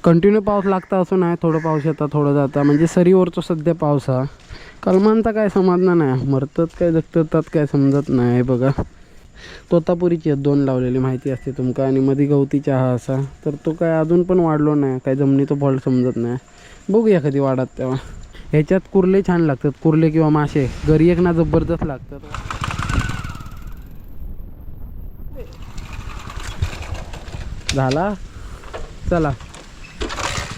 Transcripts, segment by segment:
Continue पाऊस लागता असं नाही, थोडं पाऊस येता थोडं जाता, म्हणजे सरीवरचं सध्या पाऊस हा. कलमांचा काय समजणार नाही, मरतात काय जगतात काय समजत नाही. हे बघा तोतापुरीची आहेत 2 लावलेली, माहिती असते तुमका. आणि मध्ये गवती चहा असा, तर तो काय अजून पण वाढलो नाही, काय जमिनीचा फॉल्ट समजत नाही. बघूया कधी वाढत तेव्हा. ह्याच्यात कुर्ले छान लागतात, कुर्ले किंवा मासे घरी एक ना जबरदस्त लागतात. झाला, चला.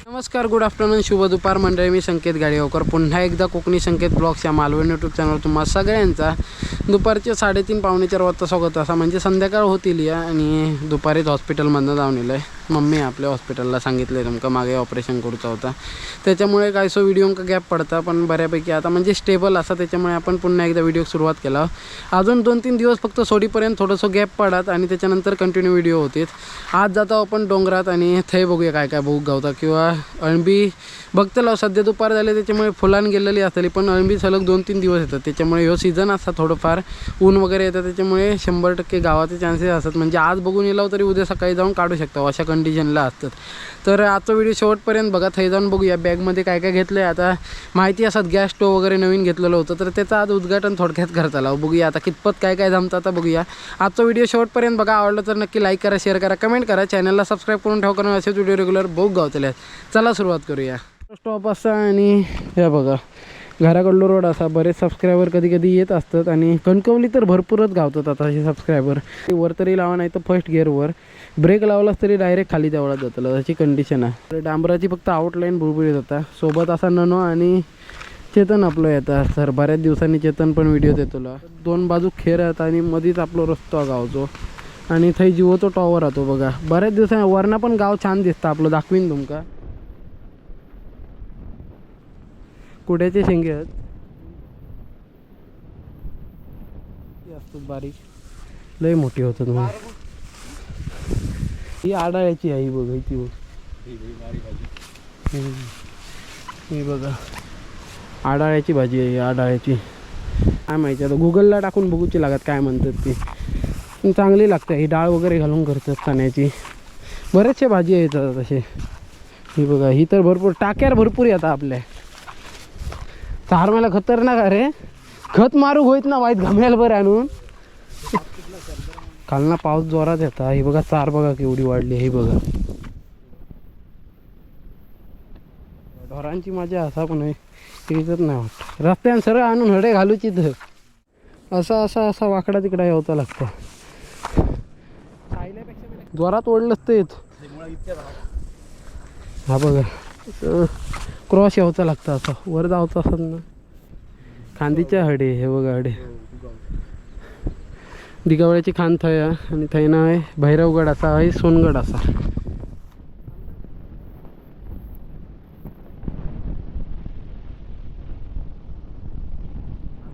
नमस्कार, गुड आफ्टरनून, शुभ दुपार मंडळी. मी संकेत गाडीवकर पुन्हा एकदा कोकणी संकेत ब्लॉग्स या मालवण यूट्यूब चॅनलवर तुम्हा सगळ्यांचा दुपारचे 3:30 पावणे 4 वाजता स्वागत. असा म्हणजे संध्याकाळ होतील या. आणि दुपारीच हॉस्पिटलमधनं जाऊन येलो आहे. मम्मी आपल्या हॉस्पिटलला सांगितलं आहे तुमका मागे ऑपरेशन करूचा होता, त्याच्यामुळे काय सो व्हिडिओ का गॅप पडता, पण बऱ्यापैकी आता म्हणजे स्टेबल असा, त्याच्यामुळे आपण पुन्हा एकदा व्हिडिओ सुरुवात केला. अजून 2-3 दिवस फक्त सोडीपर्यंत थोडंसं गॅप पडत आणि त्याच्यानंतर कंटिन्यू व्हिडिओ होतील. आज जातो आपण डोंगरात आणि थंय बघूया काय काय बघू गावता. किंवा अळंबी बघतलो, सध्या दुपार झाले त्याच्यामुळे फुलान गेलेली असतली, पण अळंबी सलग 2-3 दिवस येतात, त्याच्यामुळे ह्यो सीझन असता थोडंफार ऊन वगैरे येतं, त्याच्यामुळे 100% गावाचे चान्सेस असतात. म्हणजे आज बघून येलो तरी उद्या सकाळी जाऊन काढू शकतो अशा कंडिशनला असतात. तर आजचा व्हिडिओ शेवटपर्यंत बघा. थंय जाऊन बघूया बॅगमध्ये काय काय घेतलं आहे. आता माहिती असतात गॅस स्टोव वगैरे नवीन घेतलेलं होतं, तर त्याचं आज उद्घाटन थोडक्यात करता आलं. बघूया आता कितपत काय काय जमतं, आता बघूया. आजचा व्हिडिओ शेवटपर्यंत बघा. आवडलं तर नक्की लाईक करा, शेअर करा, कमेंट करा, चॅनलला सबस्क्राईब करून ठेवा, कारण असेच व्हिडिओ रेग्युलर बघू गावतले. चला सुरुवात करूया. स्टॉप असा आणि हे बघा घराकडलो रोड असा. बरेच सबस्क्रायबर कधी कधी येत असतात आणि कणकवली तर भरपूरच गावतात आता असे सबस्क्रायबर. वर तरी लावा, नाही तर फर्स्ट गिअरवर ब्रेक लावलास तरी डायरेक्ट खाली तेवढा जातं, अशी कंडिशन आहे. डांबराची फक्त आउटलाईन बुळबुळीत होता. सोबत असा ननो आणि चेतन आपलं येतात. सर बऱ्याच दिवसांनी चेतन पण व्हिडिओ देतो. 2 बाजू खेर आहेत आणि मध्येच आपलं रस्तो गावचो. आणि थंय जिओचा टॉवर राहतो बघा. बऱ्याच दिवसांनी वरनं पण गाव छान दिसतं आपलं, दाखवीन तुमका. कुड्याचे शेंगे आहेत असतात बारीक, लय मोठी होतात. मग ही आडाळ्याची आहे बघ, ती बघ ही बघा आडाळ्याची भाजी आहे. आडाळ्याची काय माहिती, आता गुगलला टाकून बघूची लागत काय म्हणतात ती. चांगली लागते ही, डाळ वगैरे घालून करतात चण्याची. बरेचसे भाजी येतात तसे. ही बघा ही तर भरपूर टाक्यावर भरपूर येतात आपल्या. चार मला खतरनाक अरे, खत मारू होईत ना वाईट घामेल बरं आणून. खालना पाऊस जोरात येता. ही बघा चार बघा केवढी वाढली. हे बघा ढोरांची मजा असा पण आहे, तिथंच नाही वाटत. रस्त्यान सरळ आणून हडे घालूची तर असा असा असा वाकडा तिकडा यावता लागतं. जोरात ओढलंच तर येत. हा बघा क्रॉस यावचा लागतं, असं वर जावचं असत ना. खांदीच्या हडे हे बघा, हडे दिगावळ्याची खांद थय आणि थय ना आहे भैरवगड असा आहे, सोनगड असा.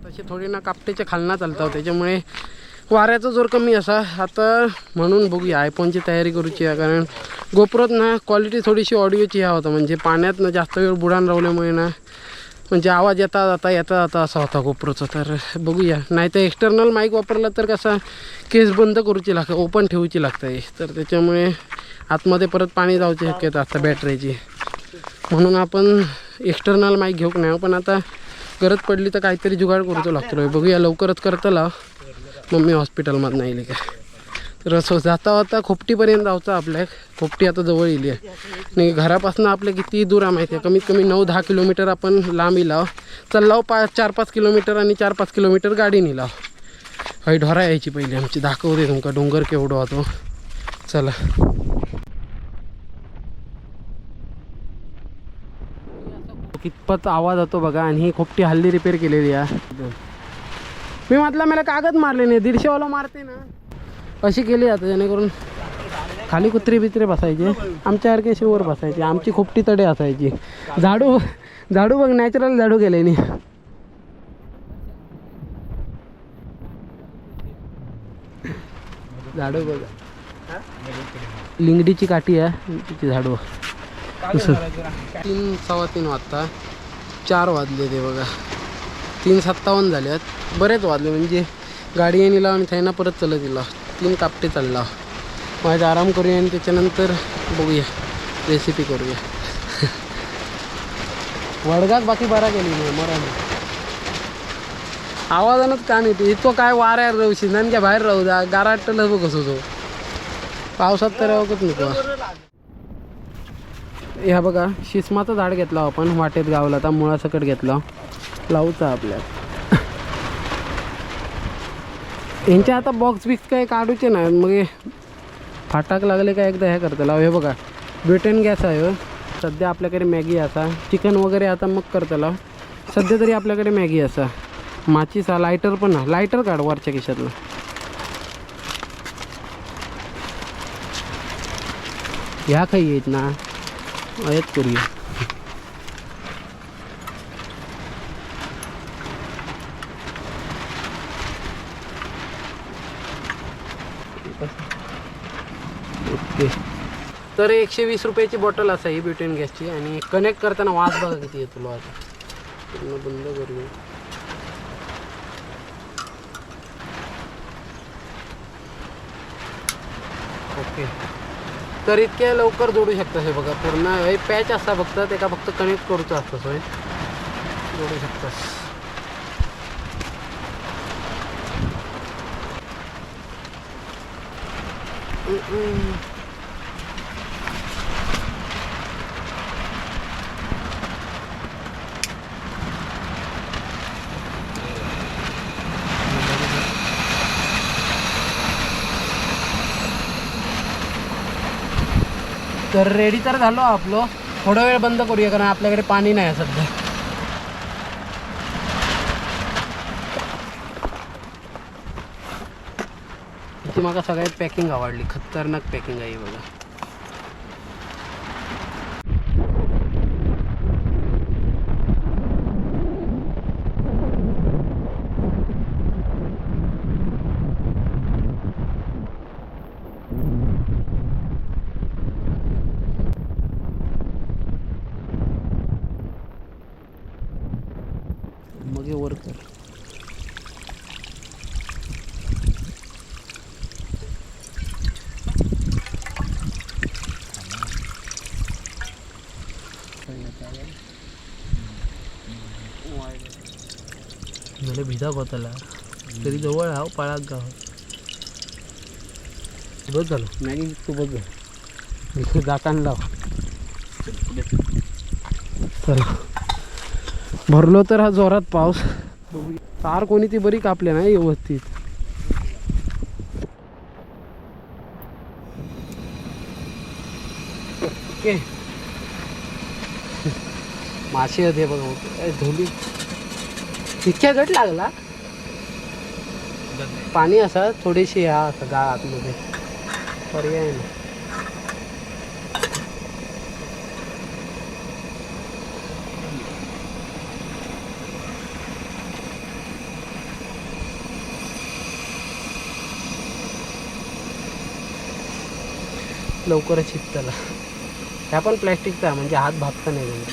तसे थोडी ना कापटेच्या खालना चालतात, त्याच्यामुळे वाऱ्याचा जोर कमी असा. आता म्हणून बघूया आयफोनची तयारी करूची आहे, कारण गोप्रोत ना क्वालिटी थोडीशी ऑडिओची ह्या होता. म्हणजे पाण्यात ना जास्त वेळ बुडान रावल्यामुळे ना म्हणजे आवाज येता जाता असा होता गोप्रोचा. तर बघूया, नाही तर एक्सटर्नल माईक वापरला तर कसा केस बंद करूची लागतं, ओपन ठेवूची लागतं. तर त्याच्यामुळे आतमध्ये परत पाणी जाऊची शक्यता असतं बॅटरीची, म्हणून आपण एक्सटर्नल माईक घेऊक नाही. पण आता गरज पडली तर काहीतरी जुगाड करूचो लागतो. बघूया लवकरच करतला. मम्मी हॉस्पिटलमध्ये नाही काय. तर असं जाता होता खोपटीपर्यंत जायचं आपल्या. खोपटी आता जवळ येईल आहे आणि घरापासून आपल्या किती दूर आहे माहिती आहे, कमीत कमी 9-10 किलोमीटर आपण लांब येलाव. चाललाव 4-5 किलोमीटर आणि 4-5 किलोमीटर गाडी नेलाव. हई ढोरा यायची पहिली आमची, दाखवते तुमका डोंगर केवढा होतो. चला कितपत आवाज होतो बघा. आणि ही खोपटी हल्ली रिपेअर केलेली आहे. मी म्हटलं मला कागद मारले नाही, 150 वाला मारते ना अशी केली आता, जेणेकरून खाली कुत्रे बित्रे बसायचे, आमच्यासारखे शिवर बसायचे. आमची खोपटी तडे असायची. झाडू बघ नॅचरल झाडू केले नाही. झाडू बघा लिंगडीची काठी आहे तिची झाडू. 3:15 वाजता 4 वाजले ते बघा. 3:57 झाल्यात. बरेच वाजले, म्हणजे गाडी येऊन लाव आणि थायना परत चलत येला. 3 कापटे चालला. माझा आराम करूया आणि त्याच्यानंतर बघूया रेसिपी करूया. वडगात बाकी बरा गेली नाही मरा आवाजानच का नाही इतकं काय वाऱ्यावर राहू शिंदान काय बाहेर राहू द्या गाराटलं बघ कसं तो पावसात तर राहूच नको. ह्या बघा शिसमाचं झाड घेतलं आपण वाटेत गावला तर मुळासकट घेतलं लावूचा आपल्या यांचे आता बॉक्स बिक्स काही काढूचे नाही मग फाटाक लागले का एकदा हे करता लाव. हे बघा ब्युटेन गॅस आहे सध्या आपल्याकडे मॅगी असा चिकन वगैरे आता मग करता लाव. सध्या तरी आपल्याकडे मॅगी असा माचीस हा लायटर पण हा लायटर काढ वरच्या खिशातलं. ह्या काही येत ना येत करूया. ओके तर 120 रुपयाची बॉटल असा ही ब्युटेन गॅसची आणि कनेक्ट करताना वास बघा किती येतो तुला आता पूर्ण बंद करूया. ओके तर इतक्या लवकर जोडू शकता हे बघा पूर्ण हे पॅच असता फक्त ते का फक्त कनेक्ट करूचं असतं सोय जोडू शकतास. तर रेडी तर झालो आपलं थोडा वेळ बंद करूया कारण आपल्याकडे पाणी नाही सध्या. ती मला सगळ्यात पॅकिंग आवडली खतरनाक पॅकिंग आहे बघा. मग वर कर मला भिजा होताला तरी जवळ हा पाळाक गाव बस झालं मॅगी तू बस झालं जाताना लाव. चला भरलो तर हा जोरात पाऊस तार कोणी ती बरी कापल्या नाही व्यवस्थित. ओके मासे होते बघा धोली इतक्या गट लागला पाणी असा थोडीशी हा असा गा आतमध्ये पर्याय नाही. लवकरच शिकताला ह्या पण प्लॅस्टिकचा म्हणजे हात भागता नाही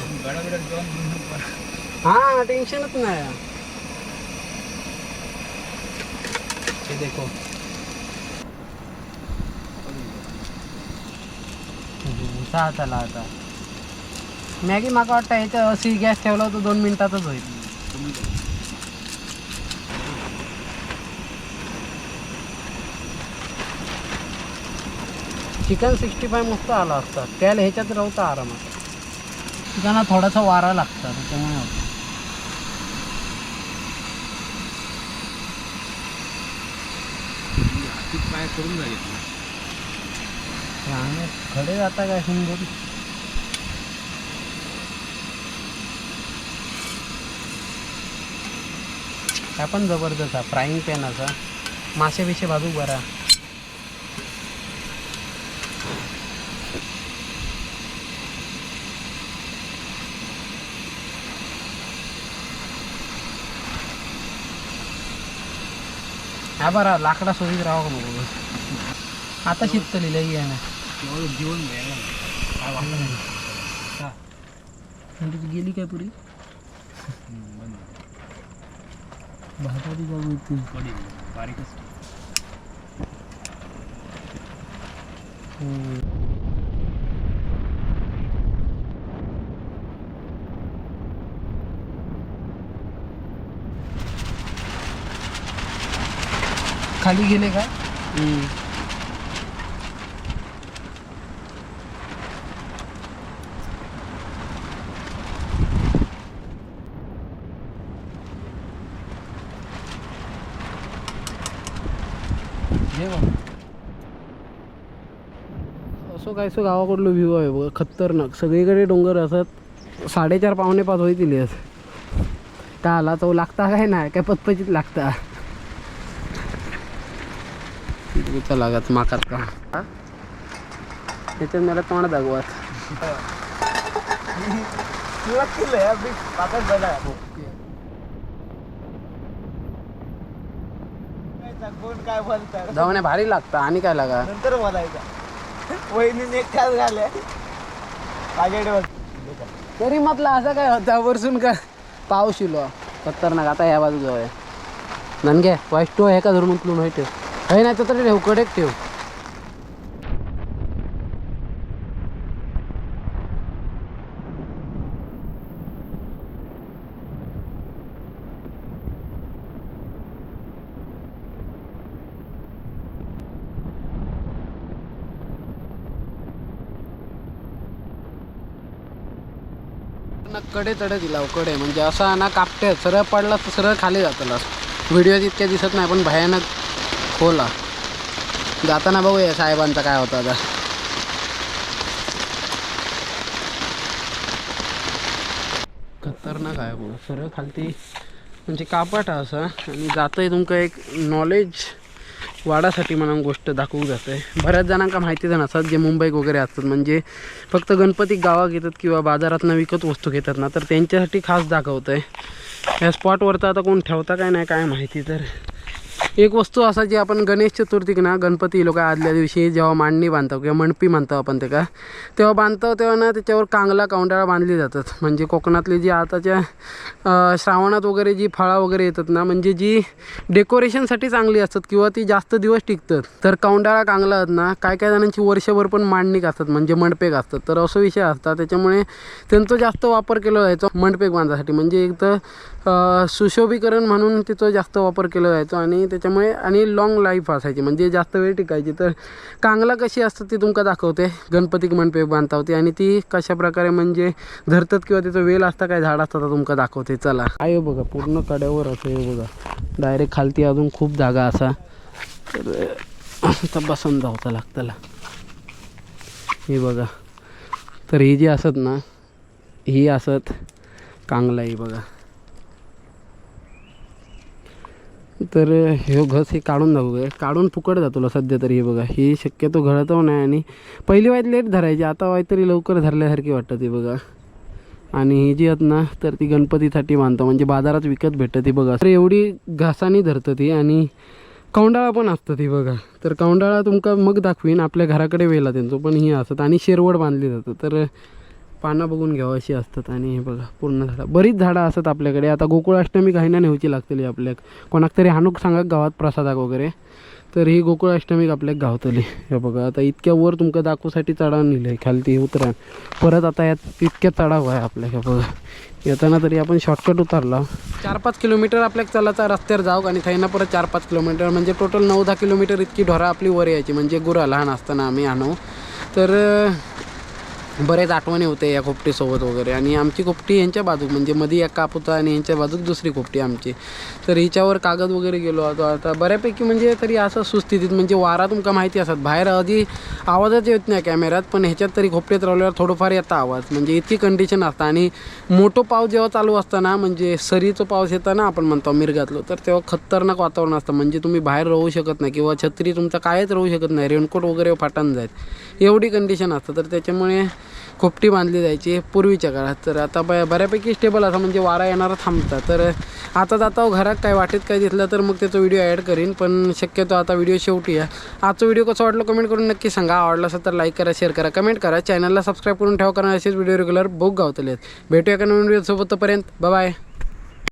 हा टेन्शनच नाही. हे देखो चला आता मॅगी माका वाटतं ह्याच्या अशी गॅस ठेवला तर 2 मिनिटातच होईल. चिकन 65 मस्त आला असता त्याला ह्याच्यात राहता आरामात. चिकनला थोडासा वारा लागता त्याच्यामुळे होतं. पाय करून झाले खडे जाता काय सुंदर. काय पण जबरदस्त फ्राईंग पॅन असा मासे बिशे भाजू बरा. हा बरा लाकडा सोडीत राहा नको आता शिकतली लई आहे ना जीवन घ्यायला काय वाटलं नाही म्हणजे ती गेली काय पुरी भाताची जाऊ येते बारीकच. खाली गेले का? असं काय सो गावाकडलं व्ह्यू आहे बघा, खतरनाक. सगळीकडे डोंगर असत. 4:30 पावणे 5 होईल असं. का आला तो लागता काय नाही काय पचपचीत लागता. लागत माकात का त्याच्यात मला तोंड दागवात. काय बोलतात धावणे भारी लागतं. आणि काय लागा नंतर बोलायचं. वहिनी एक तास झाले माझ्याकडे तरी म्हटलं असं काय होता वरसून का पाऊस इलो खतरनाक. आता ह्या बाजू जाऊया ननगे वाईट आहे का धरून म्हटलं माहिती आहे नाही तर ठेव कडेक ठेव. कडे चढे दिला कडे म्हणजे असा ना कापटे सरळ पडला तर सरळ खाली जातला. व्हिडिओ इतक्या दिसत नाही पण भयानक खोला. जाताना बघूया साहेबांचा काय होता आता. खतरनाक आहे बघ सरळ खालती म्हणजे कापट असा. आणि जातंय तुमका एक नॉलेज वाढासाठी म्हणून गोष्ट दाखवू जाते. बऱ्याच जणांका माहिती तर नसतात जे मुंबईत वगैरे असतात म्हणजे फक्त गणपती गावात घेतात किंवा बाजारातनं विकत वस्तू घेतात ना, तर त्यांच्यासाठी खास दाखवतं आहे. या स्पॉटवरतं आता कोण ठेवता काय नाही काय माहिती. तर एक वस्तू असा जी आपण गणेश चतुर्थीक ना गणपती लोक आदल्या दिवशी जेव्हा मांडणी बांधतो किंवा मंडपी म्हणतो आपण ते का तेव्हा बांधतो तेव्हा ना त्याच्यावर कांगला कौंडाळा बांधली जातात. म्हणजे कोकणातली जी आताच्या श्रावणात वगैरे जी फळं वगैरे येतात ना म्हणजे जी डेकोरेशनसाठी चांगली असतात किंवा ती जास्त दिवस टिकतात. तर कौंडाळा कांगला आहेत ना काय काय जणांची वर्षभर पण मांडणीक असतात म्हणजे मंडपेक असतात. तर असं विषय असतात त्याच्यामुळे त्यांचा जास्त वापर केला जायचा मंडपेक बांधण्यासाठी. म्हणजे एक तर सुशोभीकरण म्हणून तिचा जास्त वापर केला जायचा आणि त्याच्यामुळे आणि लाँग लाईफ असायची म्हणजे जास्त वेळ टिकायची. तर कांगला कशी असतात ती तुमका दाखवते. गणपतीक मंडपेक बांधता होती आणि ती कशा प्रकारे म्हणजे धरतात किंवा तिचं वेल असता काय झाड असतात तुमका दाखवते. चला आहे बघा पूर्ण कड्यावर असं हे बघा डायरेक्ट खालती अजून खूप जागा असा. तर आता बसून जाऊचा लागताला हे बघा. तर ही जी असत ना ही असत कांगला ही बघा. तर हे घस हे काढून दाखवूया काढून फुकट जातो सध्या तरी. हे बघा ही शक्यतो घडत नाही आणि पहिली वाईट लेट धरायची आता वाईट तरी लवकर धरल्यासारखी वाटतं ती बघा. आणि ही जी आहेत ना तर ती गणपतीसाठी बांधतो म्हणजे बाजारात विकत भेटतं ती बघा. तर एवढी घासानी धरतं ती आणि कौंडाळा पण असतं ती बघा. तर कौंडाळा तुमका मग दाखवीन आपल्या घराकडे वेला त्यांचं पण ही असतात आणि शेरवड बांधली जातं. तर पानं बघून घ्यावं अशी असतात. आणि हे बघा पूर्ण झाडं बरीच झाडं असतात आपल्याकडे. आता गोकुळाष्टमी काही ना नेऊची लागतली आपल्याक कोणाक तरी हाणूक सांगा गावात प्रसादाक वगैरे. तर ही गोकुळाष्टमीक आपल्याक गावतली. हे बघा आता इतक्या वर तुमका दाखवूसाठी चढाव नेलं आहे खालती उतरा परत आता यात इतक्या चढाव आहे आपल्या. हे बघा येताना तरी आपण शॉर्टकट उतरला 4-5 किलोमीटर आपल्याक चालायचा रस्त्यावर जाऊ आणि थैना परत 4-5 किलोमीटर म्हणजे टोटल 9-10 किलोमीटर इतकी ढोरा आपली वर यायची म्हणजे गुरा लहान असताना आम्ही आणू. तर बरेच आठवणी होते या खोपटीसोबत वगैरे. आणि आमची खोपटी यांच्या बाजूक म्हणजे मध्ये एक काप होता आणि यांच्या बाजूक दुसरी खोपटी आमची. तर हिच्यावर कागद वगैरे गेलो होतो आता बऱ्यापैकी म्हणजे तरी असं सुस्थितीत म्हणजे वारा तुमका माहिती असतात बाहेर आधी आवाजच येत नाही कॅमेऱ्यात पण ह्याच्यात तरी खोपटीत राहिल्यावर थोडंफार येतं आवाज म्हणजे इतकी कंडिशन असतं. आणि मोठं पाऊस जेव्हा चालू असताना म्हणजे सरीचं पाऊस येताना आपण म्हणतो मिरगातलं तर तेव्हा खतरनाक वातावरण असतं म्हणजे तुम्ही बाहेर राहू शकत नाही किंवा छत्री तुमचा कायच राहू शकत नाही. रेनकोट वगैरे फाटून जायत एवढी कंडिशन असतं. तर त्याच्यामुळे खोपटी बांधली जायची पूर्वीच्या काळात. तर आता बऱ्यापैकी स्टेबल असं म्हणजे वारा येणारा थांबता. तर आता जाता घरात काय वाटेत काय दिसलं तर मग त्याचा व्हिडिओ ॲड करीन पण शक्यतो आता व्हिडिओ शेवटी आहे. आजचा व्हिडिओ कसं वाटलं कमेंट करून नक्की सांगा. आवडला असेल तर लाईक करा शेअर करा कमेंट करा चॅनलला सबस्क्राईब करून ठेवा कारण असेच व्हिडिओ रेग्युलर बुक गावतले. भेटूया का नवीन व्हिडिओ सोबत तोपर्यंत बाय.